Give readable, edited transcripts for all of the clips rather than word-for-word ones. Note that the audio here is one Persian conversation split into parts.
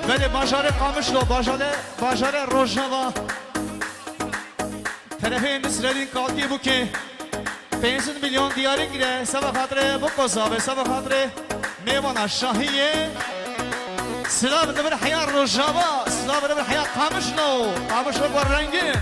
ولی باجاره قامشلو باجاره روژاوا طرفه نسردین کالتی بو که 5 میلیون دیاری گیره سبا خاطره بو قصابه سبا خاطره میوانا شاهیه سلام دبر حیا روژاوا سلام دبر حیا قامشلو با رنگه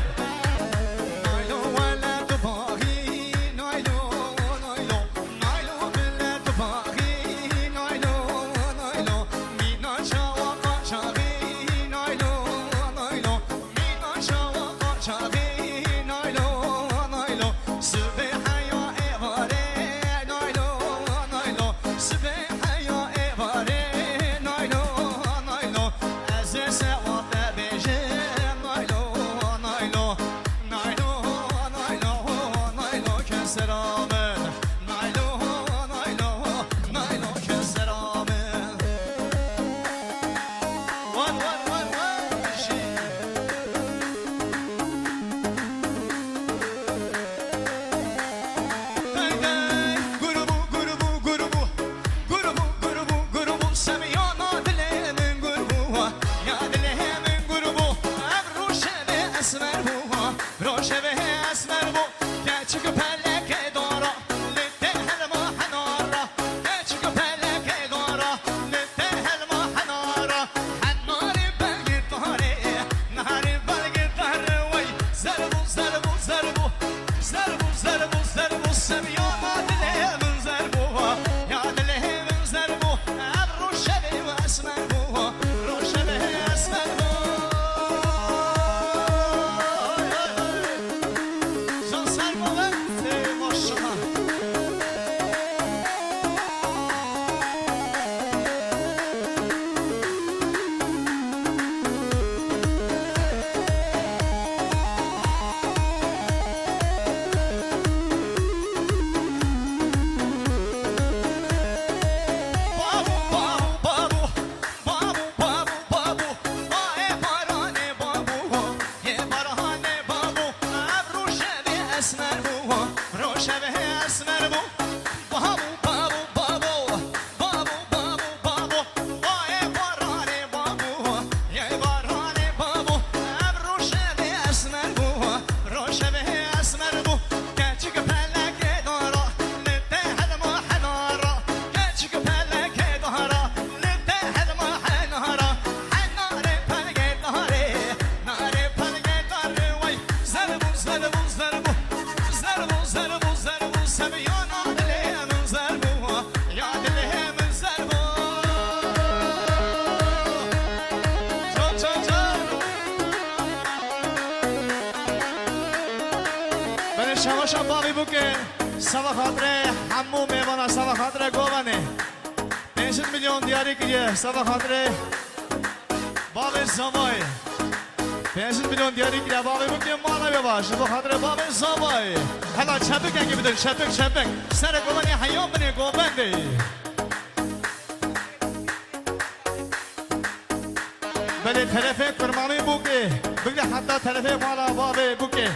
شماشا بابی بوکه سوا خاطره همو میوانا سوا خاطره گوانه 5 میلیون دیاری کریه سوا خاطره بابی زمای 5 میلیون دیاری کریه بابی بوکه مالا بیباش سوا خاطره بابی زمای هلا چپک اگه بدن چپک سر گوانی حیام بنی گوبنده بله طرفه کرمانی بوکه بگه حتی طرفه مالا بابی بوکه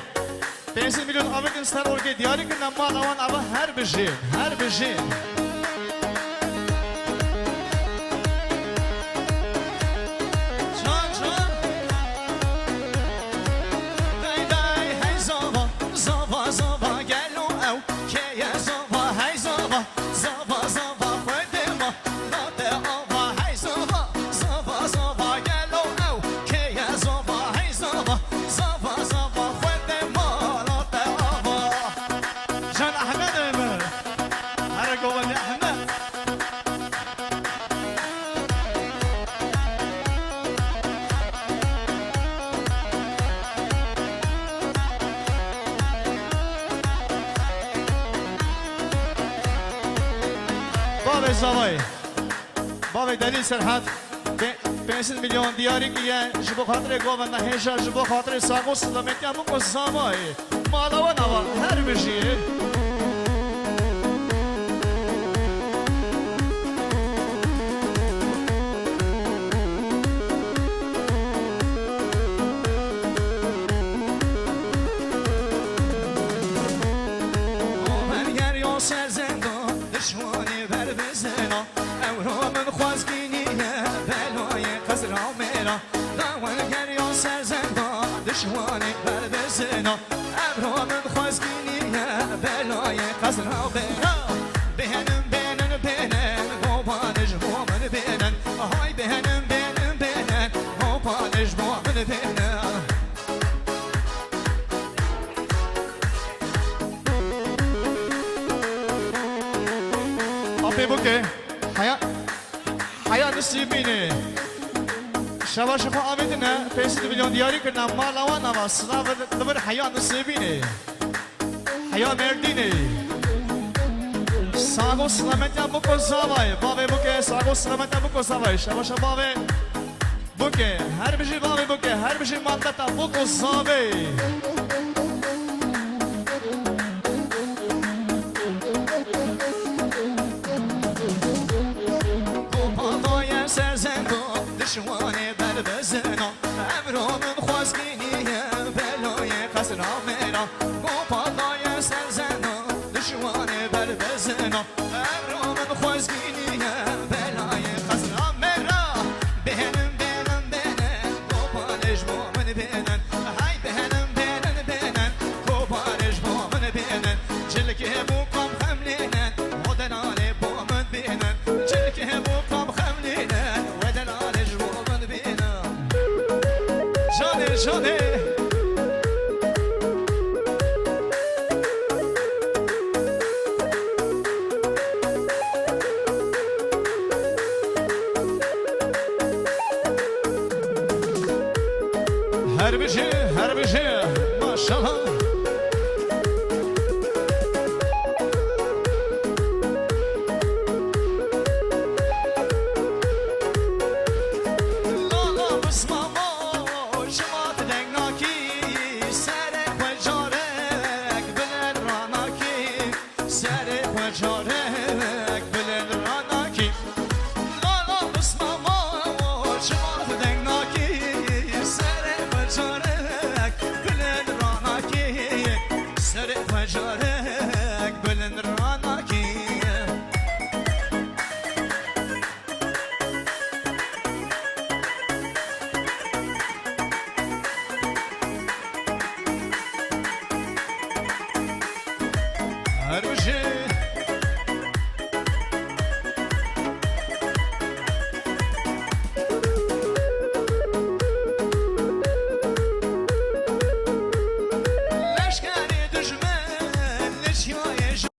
5 میلیون آمریکن سر ورگه دیاری کنم مال آوان آوان هر بجین زوای بابی دلیل سرحد 5 میلیون دیاری که جبو خاطر گوان نهیشا جبو خاطر ساقو سلامتی همون کو سامای مالا و نوا هر بجیه رامينا داون كريو سرزندا دشواني بردزنا ابرو من خوزگینی بلای قصرها بنا بهنم بینن بینن گوبانش بومن بینن های بهنم بینن بینن گوبانش بومن بینن آفی بوکه حیا نصیبینه شبا شفا آمیدنه 500 میلیون دیاری کردن مال آوان آوا صدا دبر حیا نصیبینه حیا مردینه ساگو سلامت بکو زاوای بابی بوکه ساگو سلامت بکو زاوای شبا شفا بابی بوکه هر بشی بابی بوکه هر بشی ماندتا بکو زاوی دشوانه بر بزنا امرو من خوزگینیه بلای قصرها میرا گوپالای سرزنا دشوانه بر بزنا امرو من خوزگینیه بلای قصرها میرا بهنم بینن بینن گوپالش با من بینن های بهنم بینن بینن گوپالش با من بینن جلکه بو کم خملینن ودنانه با من بینن جلکه بو کم خملینن ودنانه جانه هر بشه ماشاءالله